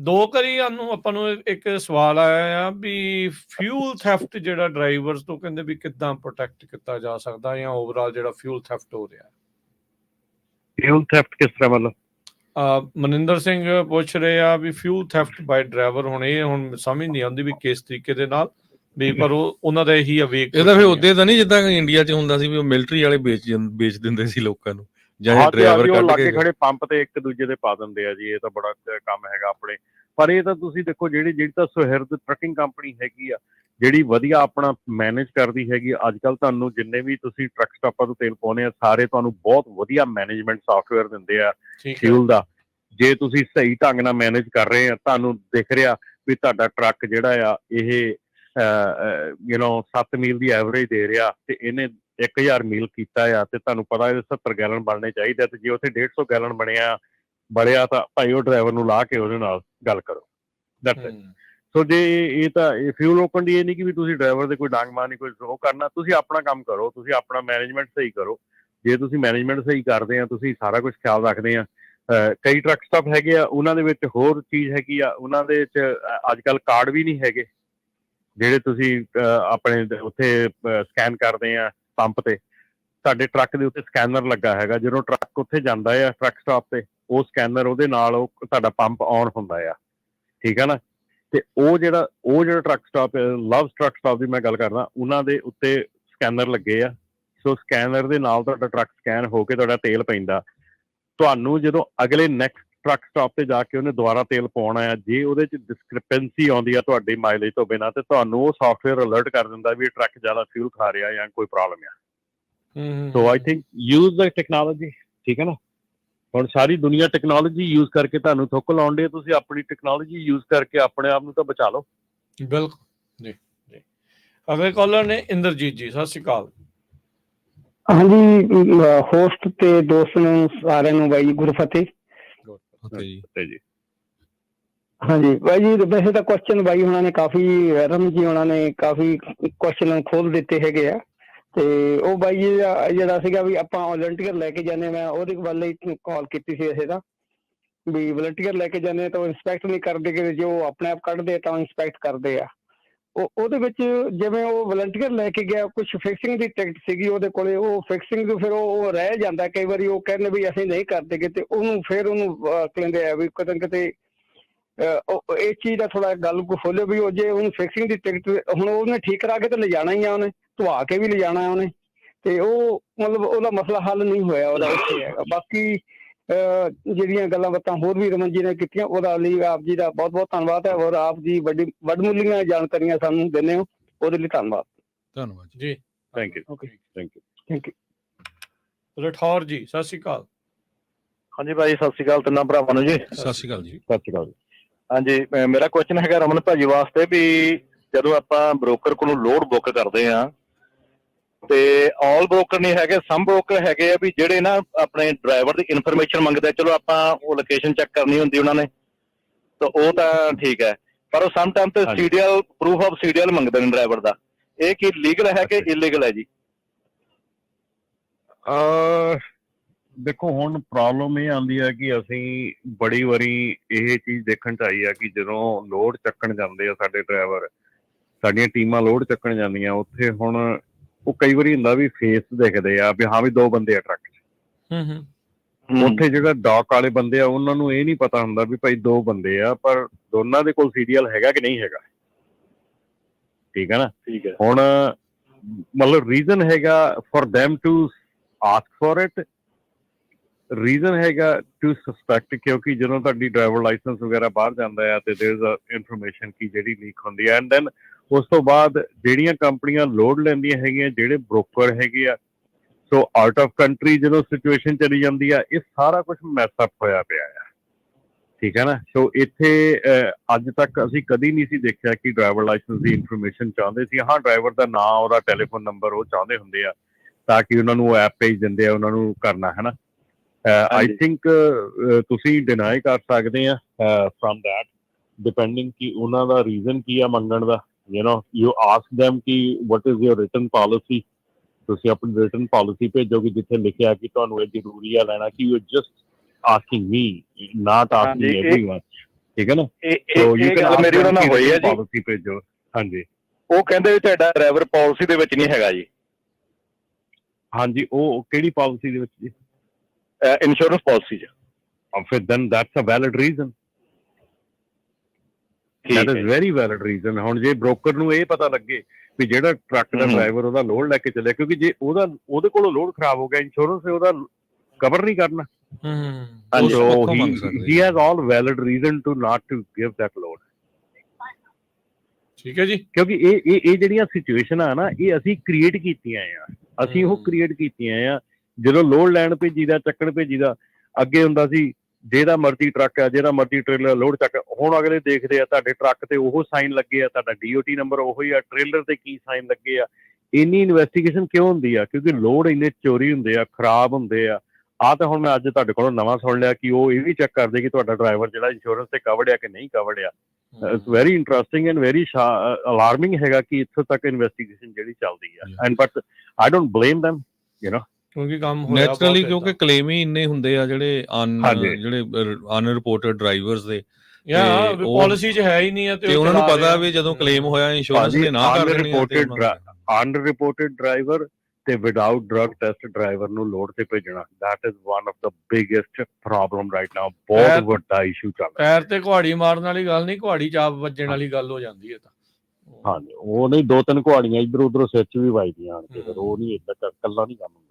ਦੋ ਕਰੀ ਆਪਾਂ ਨੂੰ ਇੱਕ ਸਵਾਲ ਆਇਆ ਆ ਵੀ ਫਿਊਲ ਥੈਫਟ ਜਿਹੜਾ ਡਰਾਈਵਰਸ ਤੋਂ ਕਹਿੰਦੇ ਵੀ ਕਿੱਦਾਂ ਪ੍ਰੋਟੈਕਟ ਕੀਤਾ ਜਾ ਸਕਦਾ ਜਾਂ ਓਵਰਆਲ ਜਿਹੜਾ ਫਿਊਲ ਥੈਫਟ ਹੋ ਰਿਹਾ। ਫਿਊਲ ਥੈਫਟ ਕਿਸ ਤਰ੍ਹਾਂ ਮਤਲਬ? ਮਨਿੰਦਰ ਸਿੰਘ ਪੁੱਛ ਰਹੇ ਆ ਵੀ ਫਿਊਲ ਥੈਫਟ ਬਾਈ ਡਰਾਈਵਰ ਹੁਣ ਸਮਝ ਨਹੀਂ ਆਉਂਦੀ ਵੀ ਕਿਸ ਤਰੀਕੇ ਦੇ ਨਾਲ ਵੀ, ਪਰ ਉਹਨਾਂ ਦਾ ਇਹੀ ਅਵੇਕ ਇਹਦਾ ਫਿਰ ਉਦੇ ਤਾਂ ਨਹੀਂ ਜਿੱਦਾਂ ਇੰਡੀਆ 'ਚ ਹੁੰਦਾ ਸੀ ਵੀ ਉਹ ਮਿਲਟਰੀ ਵਾਲੇ ਵੇਚ ਦਿੰਦੇ ਸੀ ਲੋਕਾਂ ਨੂੰ, ਜਾਂ ਡਰਾਈਵਰ ਕੱਢ ਕੇ ਖੜੇ ਪੰਪ ਤੇ ਇੱਕ ਦੂਜੇ ਦੇ ਪਾ ਦਿੰਦੇ ਆ ਜੀ। ਇਹ ਤਾਂ ਬੜਾ ਕੰਮ ਹੈਗਾ ਆਪਣੇ, ਪਰ ਇਹ ਤਾਂ ਤੁਸੀਂ ਦੇਖੋ ਜਿਹੜੀ ਤਾਂ ਸੁਹਿਰਦ ਟਰੱਕਿੰਗ ਕੰਪਨੀ ਹੈਗੀ ਆ, ਜਿਹੜੀ ਵਧੀਆ ਆਪਣਾ ਮੈਨੇਜ ਕਰਦੀ ਹੈਗੀ। ਅੱਜ ਕੱਲ੍ਹ ਤੁਹਾਨੂੰ ਜਿੰਨੇ ਵੀ ਤੁਸੀਂ ਟਰੱਕ ਸਟਾਪਾਂ ਤੋਂ ਤੇਲ ਪਾਉਂਦੇ ਆ, ਸਾਰੇ ਤੁਹਾਨੂੰ ਬਹੁਤ ਵਧੀਆ ਮੈਨੇਜਮੈਂਟ ਸਾਫਟਵੇਅਰ ਦਿੰਦੇ ਆ ਫਿਊਲ ਦਾ। ਜੇ ਤੁਸੀਂ ਸਹੀ ਢੰਗ ਨਾਲ ਮੈਨੇਜ ਕਰ ਰਹੇ ਆ, ਤੁਹਾਨੂੰ ਦਿਖ ਰਿਹਾ ਵੀ ਤੁਹਾਡਾ ਟਰੱਕ ਜਿਹੜਾ ਆ ਇਹ 7 ਮੀਲ ਦੀ ਐਵਰੇਜ ਦੇ ਰਿਹਾ ਤੇ ਇਹਨੇ 1000 ਮੀਲ ਕੀਤਾ ਆ, ਤੇ ਤੁਹਾਨੂੰ ਪਤਾ ਇਹਦੇ 70 ਗੈਲਨ ਬਣਨੇ ਚਾਹੀਦੇ। ਤੇ ਜੇ ਉੱਥੇ 150 ਗੈਲਨ ਬੜਿਆ ਤਾਂ ਭਾਈ ਉਹ ਡਰਾਈਵਰ ਨੂੰ ਲਾ ਕੇ ਉਹਦੇ ਨਾਲ ਗੱਲ ਕਰੋ। ਸੋ ਜੇ ਇਹ ਤਾਂ ਫਿਊਲ ਰੋਕਣ ਦੀ ਇਹ ਨਹੀਂ ਕਿ ਵੀ ਤੁਸੀਂ ਡਰਾਈਵਰ ਦੇ ਕੋਈ ਡਾਂਗ ਮਾਰਨੀ, ਕੋਈ ਉਹ ਕਰਨਾ। ਤੁਸੀਂ ਆਪਣਾ ਕੰਮ ਕਰੋ, ਤੁਸੀਂ ਆਪਣਾ ਮੈਨੇਜਮੈਂਟ ਸਹੀ ਕਰੋ। ਜੇ ਤੁਸੀਂ ਮੈਨੇਜਮੈਂਟ ਸਹੀ ਕਰਦੇ ਆ, ਤੁਸੀਂ ਸਾਰਾ ਕੁਝ ਖਿਆਲ ਰੱਖਦੇ ਆ। ਕਈ ਟਰੱਕ ਸਟਾਪ ਹੈਗੇ ਆ, ਉਹਨਾਂ ਦੇ ਵਿੱਚ ਹੋਰ ਚੀਜ਼ ਹੈਗੀ ਆ, ਉਹਨਾਂ ਦੇ ਵਿੱਚ ਅੱਜ ਕੱਲ੍ਹ ਕਾਰਡ ਵੀ ਨਹੀਂ ਹੈਗੇ ਜਿਹੜੇ ਤੁਸੀਂ ਆਪਣੇ ਉੱਥੇ ਸਕੈਨ ਕਰਦੇ ਆ ਪੰਪ ਤੇ। ਸਾਡੇ ਟਰੱਕ ਦੇ ਉੱਤੇ ਸਕੈਨਰ ਲੱਗਾ ਹੈਗਾ, ਜਦੋਂ ਟਰੱਕ ਉੱਥੇ ਜਾਂਦਾ ਆ ਟਰੱਕ ਸਟਾਪ ਤੇ, ਉਹ ਸਕੈਨਰ ਉਹਦੇ ਨਾਲ ਉਹ ਤੁਹਾਡਾ ਪੰਪ ਔਨ ਹੁੰਦਾ ਆ, ਠੀਕ ਹੈ ਨਾ। ਤੇ ਉਹ ਜਿਹੜਾ ਟਰੱਕ ਸਟਾਪ, ਲਵ ਟਰੱਕ ਸਟਾਪ ਦੀ ਮੈਂ ਗੱਲ ਕਰਦਾ, ਉਹਨਾਂ ਦੇ ਉੱਤੇ ਸਕੈਨਰ ਲੱਗੇ ਆ। ਸੋ ਸਕੈਨਰ ਦੇ ਨਾਲ ਤੁਹਾਡਾ ਟਰੱਕ ਸਕੈਨ ਹੋ ਕੇ ਤੁਹਾਡਾ ਤੇਲ ਪੈਂਦਾ। ਤੁਹਾਨੂੰ ਜਦੋਂ ਅਗਲੇ ਨੈਕਸਟ ਟਰੱਕ ਸਟਾਪ ਤੇ ਜਾ ਕੇ ਉਹਨੇ ਦੁਬਾਰਾ ਤੇਲ ਪਾਉਣਾ ਆ, ਜੇ ਉਹਦੇ 'ਚ ਡਿਸਕ੍ਰਿਪੈਂਸੀ ਆਉਂਦੀ ਆ ਤੁਹਾਡੀ ਮਾਈਲੇਜ ਤੋਂ ਬਿਨਾਂ, ਤੇ ਤੁਹਾਨੂੰ ਉਹ ਸਾਫਟਵੇਅਰ ਅਲਰਟ ਕਰ ਦਿੰਦਾ ਵੀ ਇਹ ਟਰੱਕ ਜ਼ਿਆਦਾ ਫਿਊਲ ਖਾ ਰਿਹਾ ਜਾਂ ਕੋਈ ਪ੍ਰੋਬਲਮ ਆ। So I think use the technology, ਠੀਕ ਹੈ ਨਾ। ਹੁਣ ਸਾਰੀ ਦੁਨੀਆ ਟੈਕਨੋਲੋਜੀ ਯੂਜ਼ ਕਰਕੇ ਤੁਹਾਨੂੰ ਥੁੱਕ ਲਾਉਣ ਦੇ, ਤੁਸੀਂ ਆਪਣੀ ਟੈਕਨੋਲੋਜੀ ਯੂਜ਼ ਕਰਕੇ ਆਪਣੇ ਆਪ ਨੂੰ ਤਾਂ ਬਚਾ ਲਓ। ਬਿਲਕੁਲ ਜੀ ਜੀ। ਅਗਲੇ ਕਾਲਰ ਨੇ ਇੰਦਰਜੀਤ ਜੀ, ਸਤਿ ਸ਼੍ਰੀ ਅਕਾਲ। ਹਾਂਜੀ, ਹੋਸਟ ਤੇ ਦੋਸਤ ਨੂੰ ਸਾਰਿਆਂ ਨੂੰ ਬਾਈ ਗੁਰਫਤਿਹ ਜੀ। ਹਾਂਜੀ ਬਾਈ ਜੀ, ਵੈਸੇ ਤਾਂ ਕੁਐਸਚਨ ਬਾਈ ਉਹਨਾਂ ਨੇ ਕਾਫੀ, ਰਮ ਜੀ ਉਹਨਾਂ ਨੇ ਕਾਫੀ ਕੁਐਸਚਨ ਖੋਲ ਦਿੱਤੇ ਹੈਗੇ ਆ। ਤੇ ਉਹ ਬਾਈ ਜੀ ਜਿਹੜਾ ਸੀਗਾ ਵੀ ਆਪਾਂ ਵਲੰਟੀਅਰ ਲੈ ਕੇ ਜਾਂਦੇ, ਮੈਂ ਉਹਦੇ ਵੱਲ ਹੀ ਕਾਲ ਕੀਤੀ ਸੀ। ਵੈਸੇ ਤਾਂ ਵੀ ਵਲੰਟੀਅਰ ਲੈ ਕੇ ਜਾਂਦੇ ਤਾਂ ਉਹ ਇੰਸਪੈਕਟ ਨਹੀਂ ਕਰਦੇ, ਕਿ ਜੋ ਆਪਣੇ ਆਪ ਕੱਢਦੇ ਤਾਂ ਇੰਸਪੈਕਟ ਕਰਦੇ ਆ। ਉਹਦੇ ਵਿੱਚ ਜਿਵੇਂ ਉਹ ਵਲੰਟੀਅਰ ਲੈ ਕੇ ਗਿਆ, ਕੁਛ ਫਿਕਸਿੰਗ ਦੀ ਟਿਕਟ ਸੀਗੀ ਉਹਦੇ ਕੋਲੇ, ਉਹ ਫਿਕਸਿੰਗ ਤੋਂ ਫਿਰ ਉਹ ਰਹਿ ਜਾਂਦਾ। ਕਈ ਵਾਰੀ ਉਹ ਕਹਿੰਦੇ ਵੀ ਅਸੀਂ ਨਹੀਂ ਕਰਦੇ ਗੇ, ਤੇ ਉਹਨੂੰ ਫਿਰ ਉਹਨੂੰ ਕਹਿੰਦੇ ਆ ਵੀ ਕਿਤੇ ਇਸ ਚੀਜ਼ ਦਾ ਥੋੜਾ ਗੱਲ ਖੋਲਿਓ ਵੀ ਉਹ ਜੇ ਉਹਨੂੰ ਫਿਕਸਿੰਗ ਦੀ ਟਿਕਟ ਹੁਣ ਉਹਨੇ ਠੀਕ ਕਰਾ ਕੇ ਤਾਂ ਲਿਜਾਣਾ ਹੀ ਆ, ਉਹਨੇ ਧਵਾ ਕੇ ਵੀ ਲਿਜਾਣਾ ਉਹਨੇ, ਤੇ ਉਹ ਮਤਲਬ ਉਹਦਾ ਮਸਲਾ ਹੱਲ ਨਹੀਂ ਹੋਇਆ ਉਹਦਾ ਉੱਥੇ ਹੈਗਾ। ਬਾਕੀ ਜਿਹੜੀਆਂ ਗੱਲਾਂ ਬਾਤਾਂ ਹੋਰ ਵੀ ਰਮਨ ਜੀ ਨੇ ਕੀਤੀਆਂ, ਉਹਦਾ ਲਈ ਆਪ ਜੀ ਦਾ ਬਹੁਤ ਬਹੁਤ ਧੰਨਵਾਦ ਹੈ। ਔਰ ਆਪ ਜੀ ਵੱਡਮੁੱਲੀਆਂ ਜਾਣਕਾਰੀਆਂ ਸਾਨੂੰ ਦਿੰਦੇ ਹੋ, ਉਹਦੇ ਲਈ ਧੰਨਵਾਦ। ਧੰਨਵਾਦ ਜੀ, thank you. Okay, thank you. Thank you. Rathore ਜੀ, ਸਤਿ ਸ਼੍ਰੀ ਅਕਾਲ। ਹਾਂਜੀ ਭਾਈ, ਸਤਿ ਸ਼੍ਰੀ ਅਕਾਲ ਤਿੰਨਾਂ ਭਰਾਵਾਂ ਨੂੰ ਜੀ। ਸਤਿ ਸ਼੍ਰੀ ਅਕਾਲ ਜੀ। ਸਤਿ ਸ਼੍ਰੀ ਅਕਾਲ। ਹਾਂਜੀ, ਮੇਰਾ ਕੁਐਸਚਨ ਹੈਗਾ ਰਮਨ ਭਾਜੀ ਵਾਸਤੇ ਵੀ ਜਦੋਂ ਆਪਾਂ ਬ੍ਰੋਕਰ ਕੋਲੋਂ ਲੋਡ ਬੁੱਕ ਕਰਦੇ ਆ, ਤੇ ਆਲ ਬ੍ਰੋਕਰ ਨਹੀਂ ਹੈਗੇ, ਸਮ ਬ੍ਰੋਕਰ ਹੈਗੇ ਆ ਵੀ ਜਿਹੜੇ ਨਾ ਆਪਣੇ ਡਰਾਈਵਰ ਦੀ ਇਨਫੋਰਮੇਸ਼ਨ ਮੰਗਦੇ। ਚਲੋ ਆਪਾਂ ਉਹ ਲੋਕੇਸ਼ਨ ਚੈੱਕ ਕਰਨੀ ਹੁੰਦੀ ਉਹਨਾਂ ਨੇ, ਤਾਂ ਉਹ ਤਾਂ ਠੀਕ ਹੈ, ਪਰ ਉਹ ਸਮ ਟਾਈਮ ਤੇ ਸੀਰੀਅਲ ਪ੍ਰੂਫ ਆਫ ਸੀਰੀਅਲ ਮੰਗਦੇ ਨੇ ਡਰਾਈਵਰ ਦਾ। ਇਹ ਕੀ ਲੀਗਲ ਹੈ ਕਿ ਇਲੀਗਲ ਹੈ ਜੀ? ਦੇਖੋ ਹੁਣ ਪ੍ਰੋਬਲਮ ਇਹ ਆਉਂਦੀ ਹੈ ਕਿ ਅਸੀਂ ਬੜੀ ਵਾਰੀ ਇਹ ਚੀਜ਼ ਦੇਖਣ 'ਚ ਆਈ ਆ ਕਿ ਜਦੋਂ ਲੋਡ ਚੱਕਣ ਜਾਂਦੇ ਆ ਸਾਡੇ ਡਰਾਈਵਰ, ਸਾਡੀਆਂ ਟੀਮਾਂ ਲੋਡ ਚੱਕਣ ਜਾਂਦੀਆਂ, ਉੱਥੇ ਹੁਣ ਉਹ ਕਈ ਵਾਰੀ ਹੁੰਦਾ ਵੀ ਫੇਸ ਦੇਖਦੇ ਆ ਵੀ ਹਾਂ ਵੀ 2 ਬੰਦੇ ਆ ਟਰੱਕ 'ਚ। ਉੱਥੇ ਜਿਹੜਾ ਡੌਕ ਵਾਲੇ ਬੰਦੇ ਆ ਉਹਨਾਂ ਨੂੰ ਇਹ ਨਹੀਂ ਪਤਾ ਹੁੰਦਾ ਵੀ ਭਾਈ 2 ਬੰਦੇ ਆ, ਪਰ ਦੋਨਾਂ ਦੇ ਕੋਲ ਸੀਰੀਅਲ ਹੈਗਾ ਕਿ ਨਹੀਂ ਹੈਗਾ, ਠੀਕ ਹੈ ਨਾ। ਠੀਕ ਹੈ। ਹੁਣ ਮਤਲਬ ਰੀਜ਼ਨ ਹੈਗਾ for them to ask for it, reason ਹੈਗਾ ਟੂ ਸਸਪੈਕਟ, ਕਿਉਂਕਿ ਜਦੋਂ ਤੁਹਾਡੀ ਡਰਾਈਵਰ ਲਾਇਸੈਂਸ ਵਗੈਰਾ ਬਾਹਰ ਜਾਂਦਾ ਆ ਤੇ ਦੇਰ ਇਜ਼ ਅ ਇਨਫੋਰਮੇਸ਼ਨ ਕੀ ਜਿਹੜੀ ਲੀਕ ਹੁੰਦੀ ਹੈ। ਐਂਡ ਦੈਨ ਉਸ ਤੋਂ ਬਾਅਦ ਜਿਹੜੀਆਂ ਕੰਪਨੀਆਂ ਲੋਡ ਲੈਂਦੀਆਂ ਹੈਗੀਆਂ, ਜਿਹੜੇ ਬ੍ਰੋਕਰ ਹੈਗੇ ਆ, ਸੋ ਆਊਟ ਆਫ ਕੰਟਰੀ ਜਦੋਂ ਸਿਚੁਏਸ਼ਨ ਚਲੀ ਜਾਂਦੀ ਆ, ਇਹ ਸਾਰਾ ਕੁਝ ਮੈਸਅਪ ਹੋਇਆ ਪਿਆ ਆ। ਠੀਕ ਹੈ ਨਾ। ਸੋ ਇੱਥੇ ਅੱਜ ਤੱਕ ਅਸੀਂ ਕਦੀ ਨਹੀਂ ਸੀ ਦੇਖਿਆ ਕਿ ਡਰਾਈਵਰ ਲਾਇਸੈਂਸ ਦੀ ਇਨਫੋਰਮੇਸ਼ਨ ਚਾਹੁੰਦੇ ਸੀ। ਹਾਂ, ਡਰਾਈਵਰ ਦਾ ਨਾਂ, ਉਹਦਾ ਟੈਲੀਫੋਨ ਨੰਬਰ ਉਹ ਚਾਹੁੰਦੇ ਹੁੰਦੇ ਆ ਤਾਂ ਕਿ ਉਹਨਾਂ ਨੂੰ ਐਪ ਭੇਜ ਦਿੰਦੇ ਆ ਉਹਨਾਂ ਨੂੰ ਕਰਨਾ, ਹੈ ਨਾ। ਆਈ ਥਿੰਕ ਤੁਸੀਂ ਡਿਨਾਈ ਕਰ ਸਕਦੇ ਆ ਫਰਮ ਦੈਟ, ਡਿਪੈਂਡਿੰਗ ਕਿ ਉਹਨਾਂ ਦਾ ਰੀਜ਼ਨ ਕੀ ਆ ਮੰਗਣ ਦਾ। ਯੂ ਆਸਕ them ਕਿ what is your written policy, ਤੁਸੀਂ ਆਪਣੀ ਰਿਟਨ ਪਾਲਿਸੀ ਭੇਜੋਗੇ ਜਿੱਥੇ ਲਿਖਿਆ ਕਿ ਤੁਹਾਨੂੰ ਇਹ ਜ਼ਰੂਰੀ ਆ ਲੈਣਾ, ਕਿ you just asking me, not asking everyone, ਠੀਕ ਹੈ ਨਾ। ਸੋ ਯੂ ਕੈਨ ਮੇਰੀ ਉਹਨਾਂ ਨਾਲ ਹੋਈ ਹੈ ਜੀ, ਪਾਲਿਸੀ ਭੇਜੋ। ਹਾਂਜੀ, ਉਹ ਕਹਿੰਦੇ ਵੀ ਤੁਹਾਡਾ ਡਰਾਈਵਰ ਪਾਲਿਸੀ ਦੇ ਵਿੱਚ ਨਹੀਂ ਹੈਗਾ ਜੀ। ਹਾਂਜੀ, ਉਹ ਕਿਹੜੀ ਪਾਲਿਸੀ ਦੇ ਵਿੱਚ ਜੀ? ਇੰਸ਼ੋਰੈਂਸ ਪਾਲਿਸੀ 'ਚ। ਫਿਰ then that's a valid reason, that is very valid reason. ਹੁਣ ਜੇ ਬ੍ਰੋਕਰ ਨੂੰ ਇਹ ਪਤਾ ਲੱਗੇ ਵੀ ਜਿਹੜਾ ਟਰੱਕ ਦਾ ਡਰਾਈਵਰ ਉਹਦਾ ਲੋਡ ਲੈ ਕੇ ਚੱਲਿਆ, ਕਿਉਂਕਿ ਜੇ ਉਹਦੇ ਕੋਲੋਂ ਲੋਡ ਖਰਾਬ ਹੋ ਗਿਆ, ਇੰਸ਼ੋਰੈਂਸ ਉਹਦਾ ਕਵਰ ਨਹੀਂ ਕਰਨਾ। So he has all valid reason to not to give that load. ਠੀਕ ਹੈ ਜੀ, ਕਿਉਂਕਿ ਇਹ ਜਿਹੜੀਆਂ ਸਿਚੁਏਸ਼ਨ ਆ ਨਾ, ਇਹ ਅਸੀਂ ਕ੍ਰੀਏਟ ਕੀਤੀਆਂ ਆ, ਅਸੀਂ ਉਹ ਕ੍ਰੀਏਟ ਕੀਤੀਆਂ ਆ। ਜਦੋਂ ਲੋਡ ਲੈਣ ਭੇਜੀਦਾ, ਚੱਕਣ ਭੇਜੀਦਾ, ਅੱਗੇ ਹੁੰਦਾ ਸੀ ਜਿਹਦਾ ਮਰਜ਼ੀ ਟਰੱਕ ਆ, ਜਿਹਦਾ ਮਰਜ਼ੀ ਟ੍ਰੇਲਰ ਲੋਡ ਚੱਕ। ਹੁਣ ਅਗਲੇ ਦੇਖਦੇ ਆ ਤੁਹਾਡੇ ਟਰੱਕ ਤੇ ਉਹ ਸਾਈਨ ਲੱਗੇ ਆ, ਤੁਹਾਡਾ DOT ਨੰਬਰ ਉਹੀ ਆ, ਟ੍ਰੇਲਰ ਤੇ ਕੀ ਸਾਈਨ ਲੱਗੇ ਆ। ਇੰਨੀ ਇਨਵੈਸਟੀਗੇਸ਼ਨ ਕਿਉਂ ਹੁੰਦੀ ਆ? ਕਿਉਂਕਿ ਲੋਡ ਇੰਨੇ ਚੋਰੀ ਹੁੰਦੇ ਆ, ਖਰਾਬ ਹੁੰਦੇ ਆ। ਤਾਂ ਹੁਣ ਮੈਂ ਅੱਜ ਤੁਹਾਡੇ ਕੋਲੋਂ ਨਵਾਂ ਸੁਣ ਲਿਆ ਕਿ ਉਹ ਇਹ ਵੀ ਚੈੱਕ ਕਰਦੇ ਕਿ ਤੁਹਾਡਾ ਡਰਾਈਵਰ ਜਿਹੜਾ ਇੰਸ਼ੋਰੈਂਸ ਤੇ ਕਵਰਡ ਆ ਕਿ ਨਹੀਂ ਕਵਰਡ ਆ। It's very interesting and very alarming ਹੈਗਾ ਕਿ ਇੱਥੋਂ ਤੱਕ ਇਨਵੈਸਟੀਗੇਸ਼ਨ ਜਿਹੜੀ ਚੱਲਦੀ ਆ। And but I don't blame them, ਕਿਉਂਕਿ ਕੰਮ ਹੋਇਆ ਨੈਚੁਰਲੀ, ਕਿਉਂਕਿ ਕਲੇਮ ਹੀ ਇੰਨੇ ਹੁੰਦੇ ਆ ਜਿਹੜੇ ਹਾਂਜੀ। ਅਨਰਿਪੋਰਟਡ ਡਰਾਈਵਰਸ ਦੇ, ਯਾ ਪਾਲਿਸੀ 'ਚ ਹੈ ਹੀ ਨਹੀਂ ਹੈ ਤੇ ਉਹਨਾਂ ਨੂੰ ਪਤਾ ਵੀ ਜਦੋਂ ਕਲੇਮ ਹੋਇਆ ਇੰਸ਼ੋਰੈਂਸ ਨੇ ਨਾ ਕਰ ਦੇਣੀ ਆ। ਅਨਰਿਪੋਰਟਡ ਡਰਾਈਵਰ ਤੇ ਵਿਦਆਊਟ ਡਰਗ ਟੈਸਟ ਡਰਾਈਵਰ ਨੂੰ ਲੋਡ ਤੇ ਭੇਜਣਾ, that is one of the biggest problem right now. ਬਹੁਤ ਵੱਡਾ ਇਸ਼ੂ ਚੱਲ ਰਿਹਾ। ਪੈਰ ਤੇ ਕੁਹਾੜੀ ਮਾਰਨ ਵਾਲੀ ਗੱਲ ਨਹੀਂ, ਕੁਹਾੜੀ ਚਾਪ ਵੱਜਣ ਵਾਲੀ ਗੱਲ ਹੋ ਜਾਂਦੀ ਹੈ। ਤਾਂ ਹਾਂਜੀ, ਉਹ ਨਹੀਂ, 2-3 ਕੁਹਾੜੀਆਂ ਇੱਧਰ ਉੱਧਰ ਸਿਰ 'ਚ ਵੀ ਵੱਜਦੀਆਂ, ਫਿਰ ਉਹ ਨਹੀਂ ਏਦਾਂ ਇਕੱਲਾ ਨਹੀਂ ਕੰਮ ਹੁੰਦਾ।